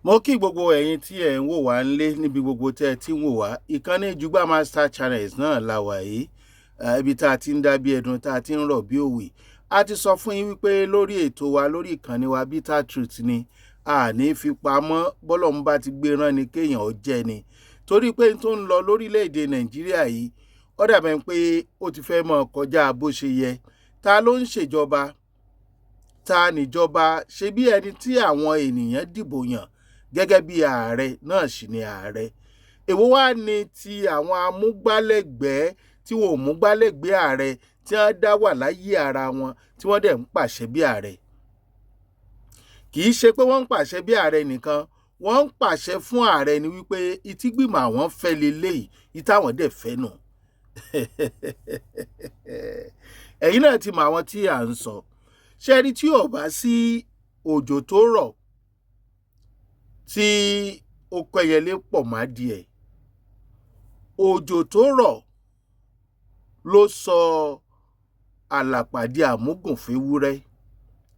Mo kí gbogbo ẹ̀yin tí ẹ̀ ń wò wá nílé níbi gbogbo tẹ́ ẹ ti ń wò wá. Ìkànnì Jugba Master Channels náà la wà yìí. Ibi tá a ti ń dá bí ẹdun, tá a ti ń rọ̀ bí òwe. A ti sọ fún yín wípé lórí ètò wa lórí ìkànnì wa Bitter Truth ni a ní fi pamọ́ bọ́lọ́run bá ti gbé rán ni kéèyàn ó jẹ ni. Torí pé tó ń lọ lórílẹ̀‐èdè Nàìjíríà yìí ó dàbẹ̀ pé ó ti fẹ́ mọ́ kọjá bó ṣe yẹ. Ta ló ń ṣèjọba? Ta níjọba? Ṣe bí ẹni tí àwọn ènìyàn dìbò yàn gẹ́gẹ́ bí ààrẹ náà sì ni ààrẹ. Èwo wá ni ti àwọn amúgbálẹ́gbẹ̀ẹ́ tí wọn ò múgbálẹ́gbẹ̀ẹ́ ààrẹ tí wọ́n dá wà láyé ara wọn tí wọ́n dẹ̀ ń pàṣẹ bí ààrẹ. Kì í ṣe pé wọ́n ń pàṣẹ bí ààrẹ nìkan, wọ́n ń pàṣẹ fún ààrẹ ni wípé ìtígbìmọ̀ àwọn fẹ́ leléyìí, ìtàwọn dẹ̀ fẹ́ nù. Ẹ̀yin náà ti mọ àwọn tí à ń sọ. Ṣé rí tí ò bá sí òjò tó rọ̀ tí ó kẹyẹlé pọ̀ má díẹ̀, òjò tó rọ̀ ló sọ àlàpàdé àmúgùnféwúrẹ́,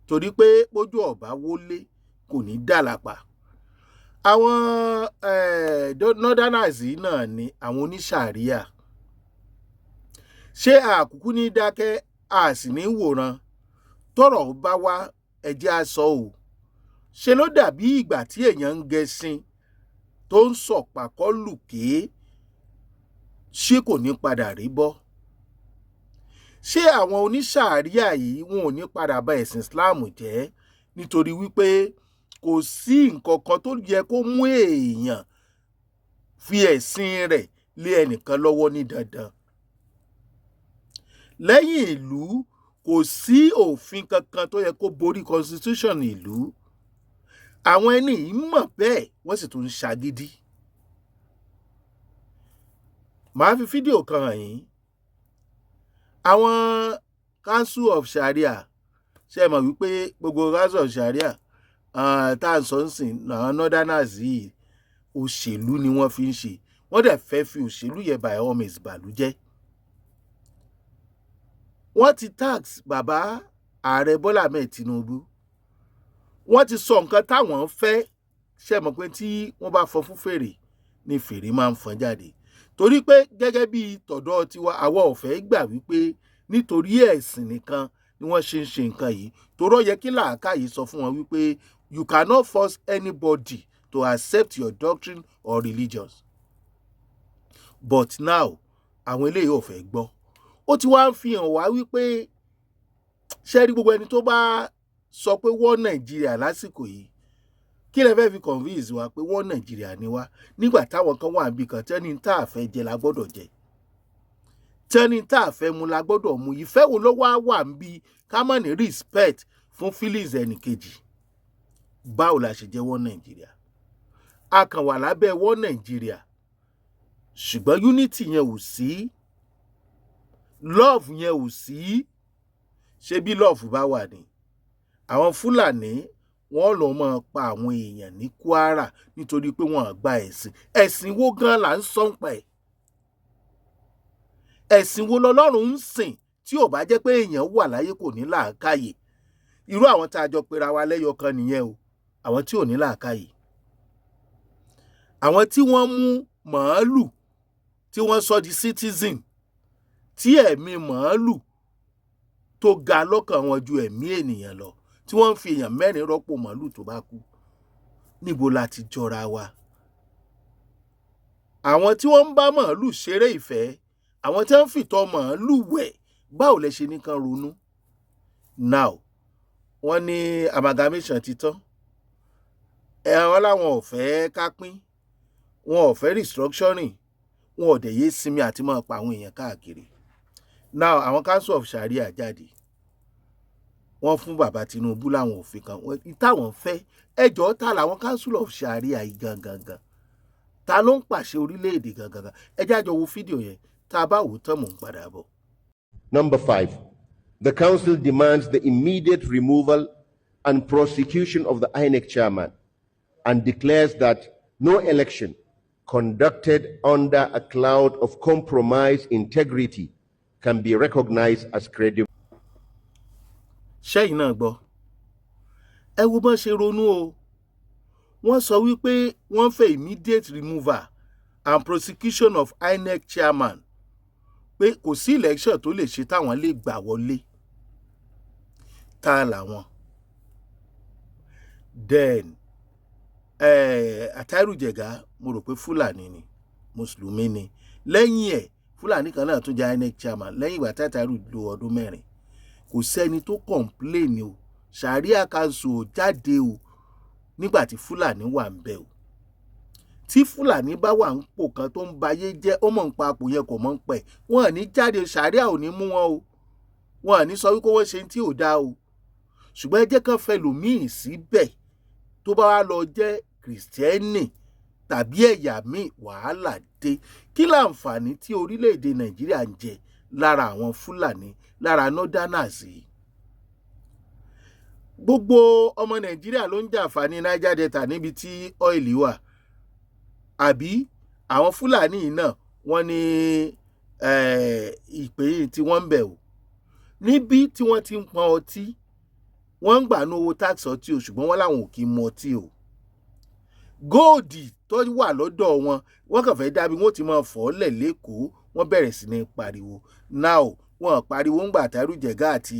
torí pé bójú ọ̀bá wọlé kò ní dàlàpà. Àwọn northerners náà ni àwọn oníṣàríà. Ṣé àkúkú ní dákẹ́ a sì ní wòran? Tọ́rọ̀ bá wá ẹjẹ́ á sọ ò. Ṣe ló dàbí ìgbà tí èèyàn ń gẹṣin tó ń sọ̀pàkọ́ lùké, ṣé kò ní padà rí bọ́? Ṣé àwọn oníṣàríà yìí wọn ò ní padà bà ẹ̀sìn Islam jẹ́ nítorí wípé kò sí nǹkan kan tó yẹ kó mú èèyàn fi ẹ̀sìn rẹ̀ lé ẹnìkan lọ́wọ́ ní dandan. Lẹ́yìn ìlú kò sí òfin kankan tó yẹ kó borí constitution ìlú. Àwọn ẹni yìí mọ̀ bẹ́ẹ̀ wọ́n sì tún ń ṣagídí. Màá fi fídíò kan hàn yín. Àwọn Council of Sharia, ṣe mọ̀ wípé gbogbo Council of Sharia tá à ń sọ ń sìn àwọn northerners yìí òṣèlú ni wọ́n fi ń ṣe. Wọ́n dẹ̀ fẹ́ fi òṣèlú yẹn by all means bàlújẹ́. Wọ́n ti tax bàbá ààrẹ Bọ́lá Ahmed Tinubu. Wọ́n ti sọ nǹkan táwọn fẹ́. Ṣé mọ̀ pé tí wọ́n bá fọ fún fèrè ni fèrè máa ń fọn jáde. Torí pé gẹ́gẹ́ bí tọ̀dọ̀ tiwa àwa ò fẹ́ gbà wípé nítorí ẹ̀sìn nìkan ni wọ́n ṣe ń ṣe nǹkan yìí. Toró yẹ kí làákàyè sọ fún wọn wípé you cannot force anybody to accept your doctrine or religion. But now àwọn eléyìí ò fẹ́ gbọ́. Ó ti wá ń fi hàn wá wípé ṣé rí gbogbo ẹni tó bá sọ pé wọ́n Nàìjíríà lásìkò yìí, kí lẹ fẹ́ fi convince wa pé wọ́n Nàìjíríà ni wá nígbà táwọn kan wà níbi kan tẹ́ni tá a fẹ́ jẹ la gbọ́dọ̀ jẹ, tẹ́ni tá a fẹ́ mu la gbọ́dọ̀ mu. Ìfẹ́ wo ló wá wà níbi ká má ní respect fún feelings ẹnìkejì? Báwo la ṣe jẹ́ wọ́n Nàìjíríà? A kàn wà lábẹ́ wọ́n Nàìjíríà ṣùgbọ́n unity yẹn ò sí, love yẹn ò sí. Ṣé bí love bá wà ní àwọn Fúlàní wọ́n lọ máa pa àwọn èèyàn ní Kwara nítorí pé wọ́n gba ẹ̀sìn. Ẹ̀sìn wo gan là ń sọ pa ẹ̀? Ẹ̀sìn wo lọ́lọ́run ń sìn tí ò bá jẹ́ pé èèyàn wà láyé kò ní làákàyè? Irú àwọn tá a jọ pera wa lẹ́yọ kan nìyẹn o, àwọn tí ò ní làákàyè. Àwọn tí wọ́n mú màálù tí wọ́n sọ di citizen, tí ẹ̀mí màálù tó ga lọ́kàn wọn ju ẹ̀mí ènìyàn lọ, tí wọ́n ń fi èèyàn mẹ́rin rọ́pò màálù tó bá kú. Níbo la ti jọra wa? Àwọn tí wọ́n ń bá màálù ṣeré ìfẹ́, àwọn tí wọ́n ń fìtọ́ màálù wẹ̀, báwo lẹ ṣe nìkan ronú? Now wọ́n ní amalgamation ti tán. Wọ́n láwọn ò fẹ́ ká pín, wọn ò fẹ́ restructuring, wọn ò dẹ̀ yé sinmi àti máa pa àwọn èèyàn káàkiri. Now àwọn Council of Sharia jáde, wọ́n fún bàbá Tinubu láwọn òfin kan táwọn fẹ́. Ẹjọ́ ta làwọn Council of Sharia yìí gangan? Ta ló ń pàṣẹ orílẹ̀-èdè gangan? Ẹ jẹ́ á jọ wo fídíò yẹn, tá a bá wò tán mò ń padà bọ̀. Number 5, the council demands the immediate removal and prosecution of the INEC chairman and declares that no election conducted under a cloud of compromised integrity can be recognized as credible. Ṣẹ́yìn náà gbọ́, ẹ wo bọ́n ṣe ronú o. wọ́n sọ wípé wọ́n fẹ́ immediate removal and prosecution of INEC chairman pé kò sí election tó lè ṣe táwọn lè gbà wọlé. Ta làwọn? Then Àtàírù Jẹ̀gá mo rò pé Fúlàní ni, Mùsùlùmí ni. Lẹ́yìn ẹ̀ Fúlàní kan náà tún jẹ́ INEC chairman lẹ́yìn ìgbà Àtàírù lo ọdún 4. Kò sẹ́ni tó complain o, Sharia council ò jáde o nígbà tí Fúlàní wà ń bẹ̀ o. Tí Fúlàní bá wà ń pò kan tó ń bayé jẹ́ ó mọ̀ ń pa àpò yẹn kò mọ̀ ń pẹ̀, wọn ò ní jáde, Sharia ò ní mú wọn o, wọn ò ní sọ wípé wọ́n ṣe tí ò dáa o. Ṣùgbọ́n ẹ jẹ́ kán fẹ́ lòmíì síbẹ̀ tó bá wá lọ jẹ́ Kìrìsìtẹ́nì tàbí ẹ̀yà míì, wàhálà dé. Kí láǹfààní tí orílẹ̀-èdè Nàìjíríà ń jẹ lára àwọn Fúlàní, lára Northerners yìí? Gbogbo ọmọ Nàìjíríà ló ń jàǹfààní Niger Delta níbi tí ọ́ìlì wà, àbí àwọn Fúlàní yìí náà wọ́n ní ìpè tí wọ́n ń bẹ̀ o. Níbi tí wọ́n ti ń pọn ọtí, wọ́n ń gbà ní owó tax ọtí o, ṣùgbọ́n wọ́n láwọn ò kí mu ọtí o. Góòdì tó wà lọ́dọ̀ wọn, wọ́n kàn fẹ́ dábí wọ́n ti máa fọ́ọ́lẹ̀ lẹ́kọ̀ọ́, wọ́n bẹ̀rẹ̀ sí ní pariwo. Now wọ́n pariwo ń gbà Àtàírù Jẹ̀gá àti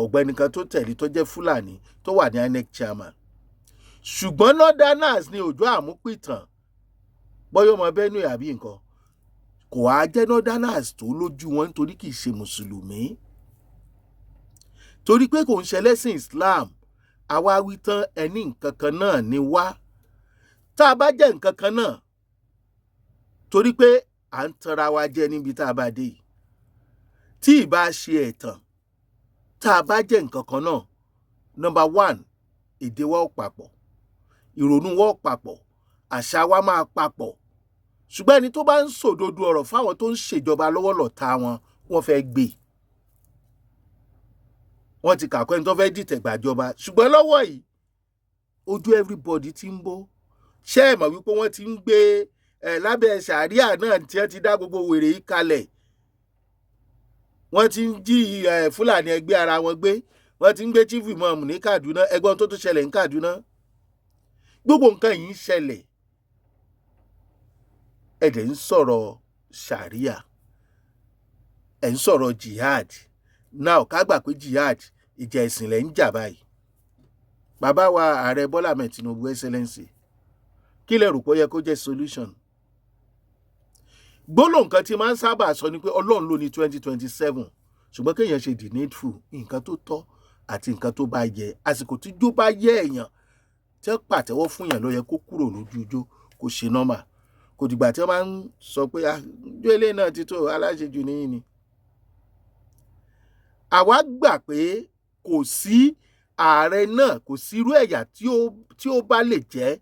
ọ̀gbẹ́ni kan tó tẹ̀lé tó jẹ́ Fúlàní tó wà ní INEC chairman. Ṣùgbọ́n Northerners ni Òjó Àmúpìtàn, bọ́yọ́ ọmọ Benue àbí nǹkan, kò á jẹ́ Northerners tó lójú wọn nítorí kì í ṣe Mùsùlùmí. Torí pé kò ń ṣẹlẹ́sìn Islam, àwa wí tán ẹni nǹkan kan náà ni wá. Tá a bá jẹ́ nǹkan kan náà, torí pé à ń tanra wa jẹ níbi tá a bá dé yìí. Tí ì bá ṣe ẹ̀tàn, tá a bá jẹ́ nǹkan kan náà, number 1, èdè wa ó papọ̀, ìrònú wa ó papọ̀, àṣà wa máa papọ̀. Ṣùgbọ́n ẹni tó bá ń sòdodo ọ̀rọ̀ fáwọn tó ń ṣèjọba lọ́wọ́ lọ̀tá wọn, wọ́n fẹ́ gbé. Wọ́n ti kàkọ́ ẹni tó fẹ́ dìtẹ̀ gbàjọba, ṣùgbọ́n lọ́wọ́ yìí ojú everybody ti ń bó. Ṣé ẹ mọ̀ wípé wọ́n ti ń gbé lábẹ́ Sharia náà tí wọ́n ti dá gbogbo wèrè yìí kalẹ̀? Wọ́n ti ń jí Fúlàní ẹgbẹ́ ara wọn gbé, wọ́n ti ń gbé chief imam ní Kaduna, ẹgbọ́n tó ṣẹlẹ̀ ní Kaduna. Gbogbo nǹkan yìí ń ṣẹlẹ̀, ẹ̀dẹ̀ ń sọ̀rọ̀ Sharia, ẹ̀ ń sọ̀rọ̀ jihad. Now ká gbà pé jihad ìjà ẹ̀sìn lẹ̀ ń jà báyìí. Bàbá wa Ààrẹ Bọ́lá Ahmed Tinubu Excellency, kí lẹ rò pé ó yẹ kó jẹ́ solution? Gbólóhùn nǹkan tí máa ń sábà sọ ni pé Ọlọ́run ló ní 2027, ṣùgbọ́n kéèyàn ṣe the needful, nǹkan tó tọ́ àti nǹkan tó bá yẹ. Àsìkò tí jó bá yẹ èèyàn tí wọ́n pàtẹ́wọ́ fún yàn ló yẹ kó kúrò lójú ijó, kó ṣe normal. Kò dìgbà tí wọ́n máa ń sọ pé ijó eléyìí náà ti tó, aláṣejù níyìn ni. Àwa gbà pé kò sí ààrẹ náà, kò sí irú ẹ̀yà tí ó bá lè jẹ́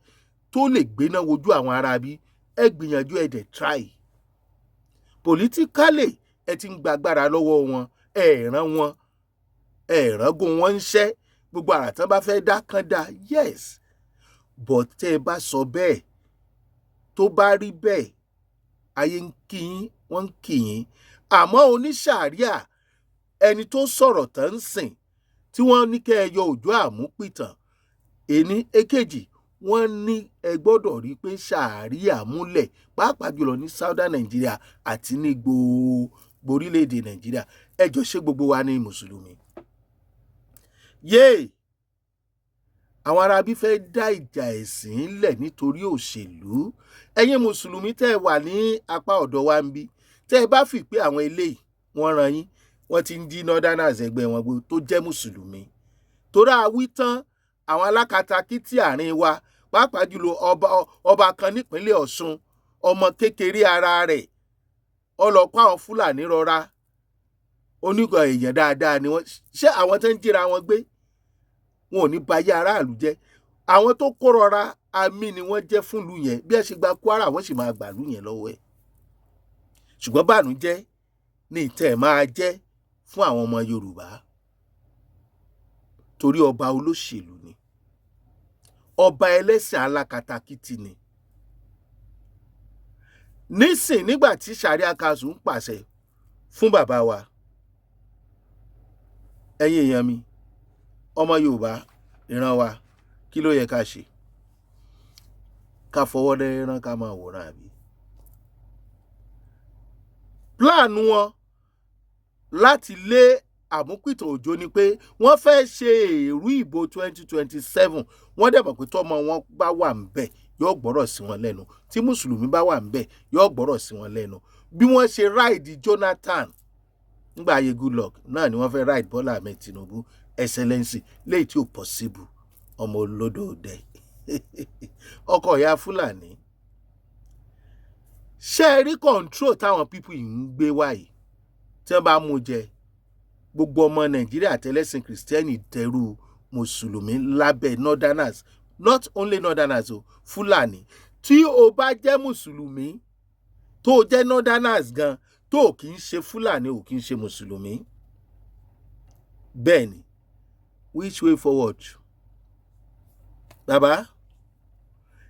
tó lè gbéná wojú àwọn aráabí. Ẹ gbìyànjú, ẹ dẹ̀ try. Politically ẹ ti ń gbàgbára lọ́wọ́ wọn, ẹ ràn wọn, ẹ rángun wọn ń ṣẹ́. Gbogbo àrà tán bá fẹ́ dá kán dá, yes. But tẹ́ ẹ bá sọ bẹ́ẹ̀, tó bá rí bẹ́ẹ̀, ayé ń kí yín, wọ́n ń kí yín. Àmọ́ oníṣàríà, ẹni tó sọ̀rọ̀ tán ń sìn, tí wọ́n ní kẹ́ ẹ yọ Òjó Àmúpìtàn, èní èkejì, wọ́n ní ẹ gbọ́dọ̀ rí pé Sharia múlẹ̀, pàápàá jùlọ ní Southern Nigeria àti ní gbogbo orílẹ̀-èdè Nàìjíríà. Ẹ jọ̀ọ́, ṣé gbogbo wa ní Mùsùlùmí? Yéè! Àwọn aráabí fẹ́ dá ìjà ẹ̀sìn lẹ̀ nítorí òṣèlú. Ẹ̀yin Mùsùlùmí tẹ́ ẹ wà ní apá ọ̀dọ̀ wa ń bí, tẹ́ ẹ bá fi pé àwọn eléyìí wọ́n ran yín, wọ́n ti ń jí Northerners ẹgbẹ́ wọn gbé tó jẹ́ Mùsùlùmí. Torí àwí tán àwọn alákatakítí àárín wa, pàápàá jùlọ ọba kan nípínlẹ̀ Ọ̀ṣun, ọmọ kékeré ara rẹ̀, ọlọ́pàá àwọn Fúlàní rọra, onígbà èèyàn dáadáa ni wọ́n. Ṣé àwọn tó ń jíra wọn gbé wọn ò ní bayé aráàlú jẹ́? Àwọn tó kó rọra àmì ni wọ́n jẹ́ fúnlùú yẹn. Bí ẹ ṣe gba Kwara, wọ́n sì máa gbàlú yẹn lọ́wọ́ ẹ̀. Ṣùgbọ́n bànújẹ́ ní ìtẹ́ ẹ̀ máa jẹ́ fún àwọn ọmọ Yorùbá, torí ọba olóṣèlú ni, ọba ẹlẹ́sìn alákatakítí ni. Nísìn nígbà tí Sharia Council ń pàṣẹ fún bàbá wa, ẹ̀yin èèyàn mi, ọmọ Yorùbá, ìran wa, kí ló yẹ ká ṣe? ká fọwọ́ dẹ́rán ká máa wòran àbí. Plan wọn láti lé àmúpìtàn òjò ni pé wọ́n fẹ́ ṣe èrú ìbò 2027 wọ́n dẹ̀ mọ̀ pé tọ́mọ wọn bá wà ń bẹ̀ yóò gbọ́rọ̀ sí wọn lẹ́nu, tí mùsùlùmí bá wà ń bẹ̀ yóò gbọ́rọ̀ sí wọn lẹ́nu. Bí wọ́n ṣe ráìdì Jonathan nígbà ayé Goodluck náà ni wọ́n fẹ́ ráìdì Bọ́lá Ahmed Tinubu excellency léyìí tí ò possible. Ọmọ olódò dẹ ọkọ̀ ìyá Fúlàní. Ṣé ẹ rí control táwọn people yìí ń gbé wáyìí tí wọ́n bá mú jẹ gbogbo ọmọ Nàìjíríà tẹlẹ́sìn kìrìsìtẹ́nì dẹrú mùsùlùmí lábẹ́ northerners, not only northerners o, Fúlàní. Tí o bá jẹ́ mùsùlùmí tó jẹ́ northerners gan tó kì í ṣe Fúlàní ò kì í ṣe mùsùlùmí. Bẹ́ẹ̀ ni, which way forward? Bàbá,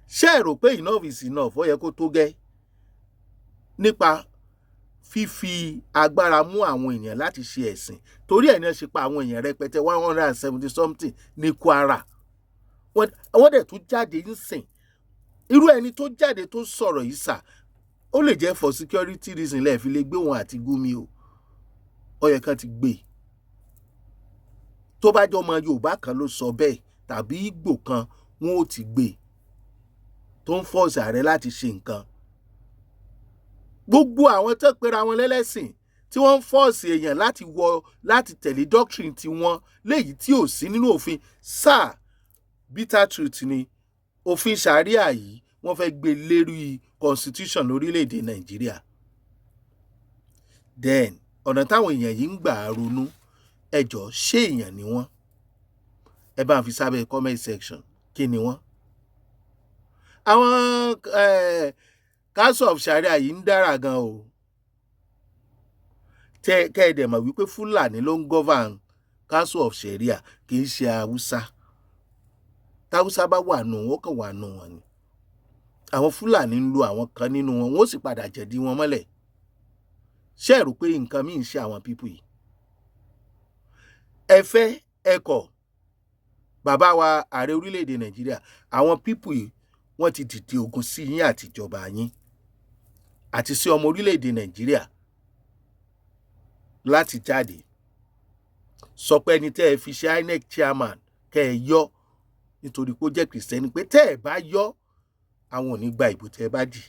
ṣé ẹ rò pé enough is enough? Ó yẹ kó tó gẹ́ nípa fífi agbára mú àwọn èèyàn láti ṣe ẹ̀sìn. Torí ẹ̀ náà ṣe pa àwọn èèyàn rẹpẹtẹ 170 something ní Kwara. Wọ́n dẹ̀ tún jáde ń sìn. Irú ẹni tó jáde tó sọ̀rọ̀ yìí sà, ó lè jẹ́ for security reason lẹ́ẹ̀ fi lè gbé wọn àti Gumi o. Ó yẹ kán ti gbé. Tó bá jọ ọmọ Yorùbá kan ló sọ bẹ́ẹ̀ tàbí Ìgbò kan, wọn ò ti gbé tó ń force Ààrẹ láti ṣe nǹkan. Gbogbo àwọn tó pera wọn lẹ́lẹ́sìn tí wọ́n ń force èèyàn láti tẹ̀lé doctrine tiwọn léyìí tí ò sí nínú òfin. Sáà bitter truth ni òfin Sharia yìí wọ́n fẹ́ gbé lérí constitution lórílẹ̀‐èdè Nàìjíríà. Then ọ̀nà táwọn èèyàn yìí ń gbà ronú, ẹjọ́ ṣé èèyàn ni wọ́n? Ẹ bá ń fi sábẹ́ comment section kí ni wọ́n? Àwọn Council of Sharia yìí ń dára gan o. Kẹ́ẹ̀dẹ̀ mọ̀ wípé Fúlàní ló ń govern Council of Sharia kì í ṣe Haúsá. Táwúsá bá wà nù ó kàn wà nù wọn ni. Àwọn Fúlàní ń lo àwọn kan nínú wọn, wọ́n sì padà jẹ̀dí wọn mọ́lẹ̀. Ṣé ẹ rò pé nǹkan míì ń ṣe àwọn pípù yìí? Ẹ fẹ́ ẹ kọ̀, bàbá wa ààrẹ orílẹ̀-èdè Nàìjíríà, àwọn pípù yìí wọ́n ti dìde ogun sí yín àtijọba yín àti sí ọmọ orílẹ̀-èdè Nàìjíríà láti jáde sọ pé ẹni tẹ́ ẹ fi ṣe INEC chairman kẹ́ ẹ yọ nítorí pé ó jẹ́ kìrìsìtẹ́nì, pé tẹ́ ẹ bá yọ àwọn ò ní gba ìbò tẹ́ ẹ bá dì.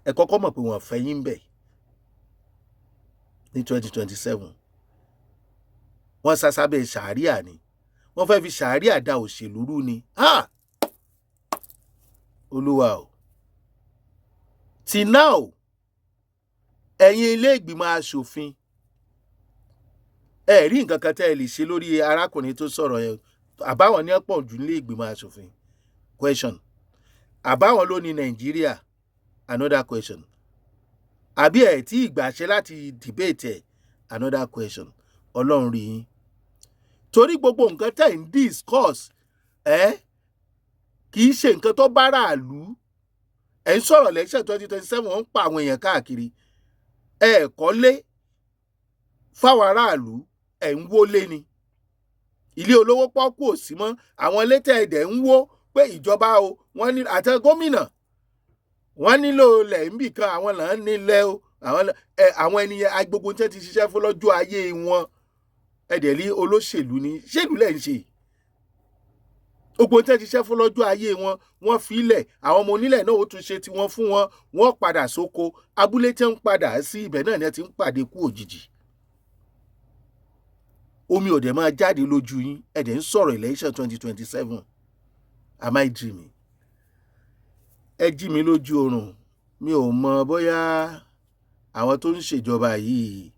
Ẹ kọ́kọ́ mọ̀ pé wọ́n fẹ́ yín bẹ̀ ní 2027. Wọ́n sásábẹ́ Sharia ni, wọ́n fẹ́ fi Sharia da òṣèlú rú ni. Olúwa o. Till now, ẹ̀yin ilé ìgbìmọ̀ aṣòfin ẹ rí nǹkan kan tẹ́ ẹ lè ṣe lórí arákùnrin tó sọ̀rọ̀ yẹn. Àbáwọn ní ọ̀pọ̀ jù nílé ìgbìmọ̀ aṣòfin? Question. Àbáwọn ló ní Nàìjíríà? Another question. Àbí ẹ̀ tí ìgbàṣẹ láti debate ẹ̀? Another question. Ọlọ́run rí yín. Torí gbogbo nǹkan tẹ́ ń discuss kì í ṣe nǹkan tó bára ìlú. Ẹ̀ ń sọ̀rọ̀ election 2027 wọ́n ń pa àwọn èèyàn káàkiri. Ẹ kọ́lé fáwọn aráàlú, ẹ̀ ń wólé ni. Ilé olówó pọ́kú ò sí mọ́. Àwọn ilé tẹ́ ẹ̀dẹ̀ ń wó pé ìjọba o wọ́n ní àti gómìnà wọ́n nílò ilẹ̀ ń bì kan, àwọn là ń nílẹ̀ o. Àwọn ènìyàn agbógun tẹ́ ti ṣiṣẹ́ fún lọ́jọ́ ayé wọn. Ẹ̀dẹ̀ rí olóṣèlú ni. Ṣèlú lẹ́ ń ṣe. Ogun tẹ́ ti ṣiṣẹ́ fún lọ́jọ́ ayé wọn, wọ́n fi ilẹ̀. Àwọn ọmọ onílẹ̀ náà ó tún ṣe tiwọn fún wọn. Wọ́n padà sóko. Abúlé tẹ́ ń padà sí ibẹ̀ náà ni ẹ ti ń pàdé kú òjijì. Omi ò dẹ̀ máa jáde lójú yín. Ẹ̀dẹ̀ ń sọ̀rọ̀ election 2027. Am I dreaming? Ẹ jí mi lójú oorun. Mi ò mọ̀ bóyá àwọn tó ń ṣèjọba yìí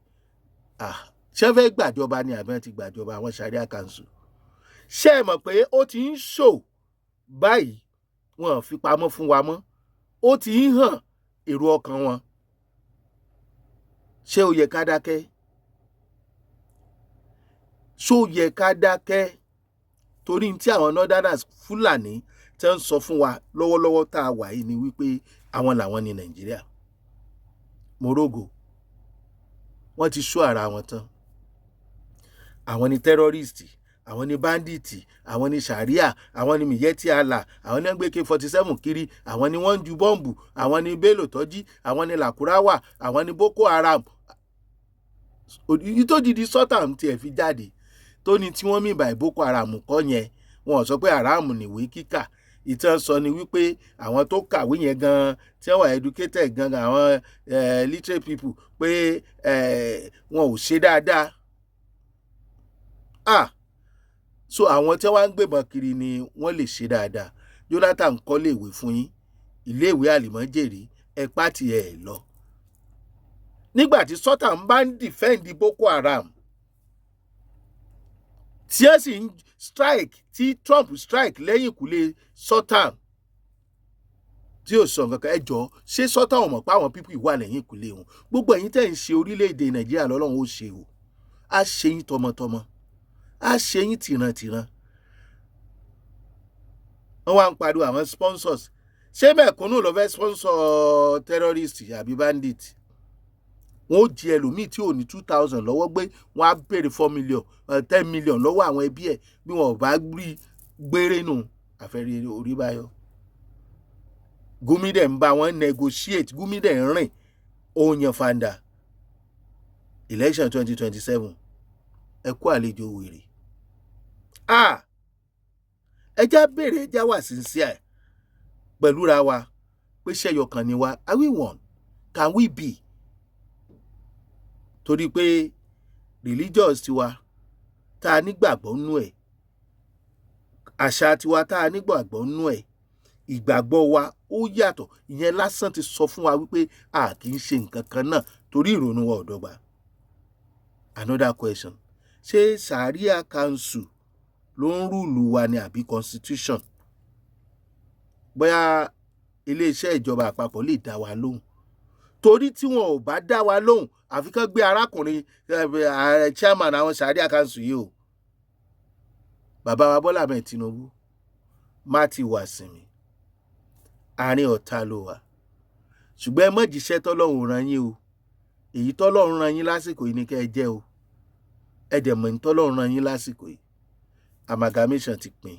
ṣé fẹ́ gbàjọba ni àbí wọ́n ti gbàjọba àwọn Sharia Council. Ṣé ẹ mọ̀ pé ó ti ń ṣò báyìí, wọn ò fi pamọ́ fún wa mọ́. Ó ti ń hàn èrò ọkàn wọn. Ṣé ó yẹ ká dákẹ́? Ṣó yẹ ká dákẹ́? Torí tí àwọn northerners Fúlàní tẹ́ ń sọ fún wa lọ́wọ́lọ́wọ́ tá a wà yìí ni wípé àwọn làwọn ní Nàìjíríà. Morogo, wọ́n ti ṣó ara wọn tán. Àwọn ni terrorist, àwọn ni báńdíìtì, àwọn ni Sharia, àwọn ni Miyetti Allah, àwọn ni wọ́n gbé K47 kiri, àwọn ni wọ́n ń ju bọ́ǹbù, àwọn ni Bello Tọ́jí, àwọn ni Lakurawa, àwọn ni Boko Haram. Èyí tó dìdí Sultan tiẹ̀ fi jáde tó ní tí wọ́n mì báyìí Boko Haram kọ́ yẹn, wọn ò sọ pé haram nìwé kíkà. Ìtàn sọ ni wípé àwọn tó kàwé yẹn gan, tí wọ́n wà educated gan, àwọn literate people, pé wọn ò ṣe dáadáa. So àwọn tí wọ́n ń gbébọn kiri ni wọ́n lè ṣe dáadáa. Jonathan kọ́ léèwé fún yín, iléèwé àlìmọ́jèrè, ẹ pàtì ẹ̀ lọ. Nígbà tí Sultan bá ń defend Boko Haram, tí ẹ sì ń strike, tí Trump strike lẹ́yìn ìkúlé Sultan, tí ò sọ nǹkan kan, ẹ jọ̀ọ́ ṣé Sultan ò mọ̀ pé àwọn pípù wà lẹ́yìn ìkúlé wọn? Gbogbo ẹ̀yin tẹ́ ń ṣe orílẹ̀-èdè Nàìjíríà lọ́lọ́run ó ṣe o, á ṣe yín tọmọtọmọ, á ṣe yín tìrantìran. Wọ́n wá ń pariwo àwọn sponsors. Ṣé mẹ̀kúnnù ló fẹ́ sponsor terrorist àbí bandit? Wọ́n ó jí ẹlòmíì tí ò ní 2,000 lọ́wọ́ gbé, wọ́n á béèrè 4 million 10 million lọ́wọ́ àwọn ẹbí ẹ̀, bí wọn ò bá rí gbére nù àfẹ́rí orí báyọ̀. Gumi dẹ̀ ń bá wọn negotiate, Gumi dẹ̀ ń rìn òyàn fàǹdà. Election 2027 ẹ kú àlejò wèrè. Ẹjá béèrè, ẹjá wà sincere pẹ̀lú ra wa pé ṣẹ́yọkàn ni wa, are we one? Can we be? Torí pé religious tiwa tá a nígbàgbọ́ nú ẹ̀, àṣà tiwa tá a nígbàgbọ́ nú ẹ̀, ìgbàgbọ́ wa ó yàtọ̀. Ìyẹn lásán ti sọ fún wa wípé a kì í ṣe nǹkan kan náà torí ìrònú wa ò dọ́gba. Another question, ṣé Sharia Council ló ń rúùlù wa ni àbí constitution? Bóyá iléeṣẹ́ ìjọba àpapọ̀ lè dá wa lóhùn, torí tí wọn ò bá dá wa lóhùn àfi kán gbé arákùnrin chairman àwọn Sharia Council yìí o, bàbá wa Bọ́lá Ahmed Tinubu, má ti wà sinmi, àárín ọ̀tá ló wà. Ṣùgbọ́n ẹ mọ̀ jíṣẹ́ tọ́lọ́run rán yín o, èyí tọ́lọ́run rán yín lásìkò yìí ni kẹ́ ẹ jẹ́ o, ẹ dẹ̀ mọ̀ ní tọ́lọ́run rán yín lásìkò yìí. Amalgamation ti pín,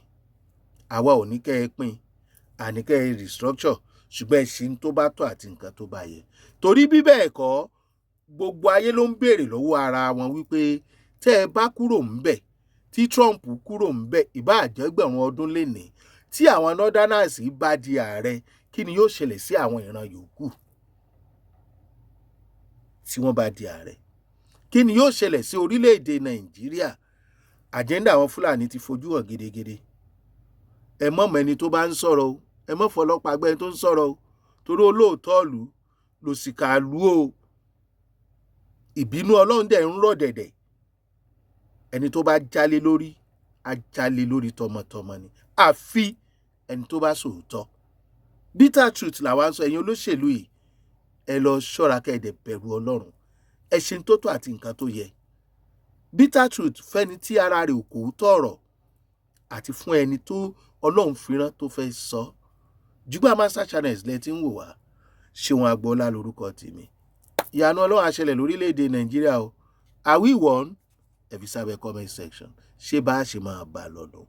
àwa ò ní kẹ́ ẹ pín, àní kẹ́ ẹ restructure, ṣùgbọ́n ẹ ṣe ń tó bá tọ́ àti nǹkan tó bá yẹ. Torí bí bẹ́ẹ̀ kọ́, gbogbo ayé ló ń béèrè lọ́wọ́ ara wọn wípé tẹ́ ẹ bá kúrò ńbẹ̀, tí Trump kúrò ńbẹ̀, ìbá àjẹgbẹ̀rún ọdún lénìí, tí àwọn northerners bá di ààrẹ, kí ni yóò ṣẹlẹ̀ sí àwọn ìran yòókù tí wọ́n bá di ààrẹ? Kí ni yóò ṣẹlẹ̀ sí orílẹ̀-èdè Nàìjíríà? Àjẹ́ndà àwọn Fúlàní ti fojú hàn gedegede. Ẹ mọ̀ mẹ́ni tó bá ń sọ̀rọ̀ o, ẹ mọ̀ fọlọ́pàá gbẹ́ni tó ń sọ̀rọ̀ o, torí olóòótọ́ ìlú lòsìkà ìlú o. Ìbínú Ọlọ́run dẹ̀ ń rọ̀ dẹ̀dẹ̀. Ẹni tó bá jálé lórí, á jálé lórí tọmọtọmọ ni, àfi ẹni tó bá sòótọ́. Bitter truth làwa ń sọ, ẹ̀yin olóṣèlú yìí, ẹ lọ ṣọ́ra kẹ́ ẹ dẹ̀ bẹ̀rù Ọlọ́run, ẹ ṣe tó tọ́ àti nǹkan tó yẹ. Bitter truth fẹ́ni tí ara rẹ̀ ò kò tọ̀rọ̀, àti fún ẹni tó Ọlọ́run fìràn tó fẹ́ sọ. Jùgbọ́n Master Channels lẹ ti ń wò wá, Ṣeun Agboola lórúkọ tèmi. Ìyanu Ọlọ́run á ṣẹlẹ̀ lórílẹ̀‐èdè Nàìjíríà o. Are we one? Ẹ fi sábẹ́ comment section. Ṣé bá a ṣe máa bá a lọ́dún?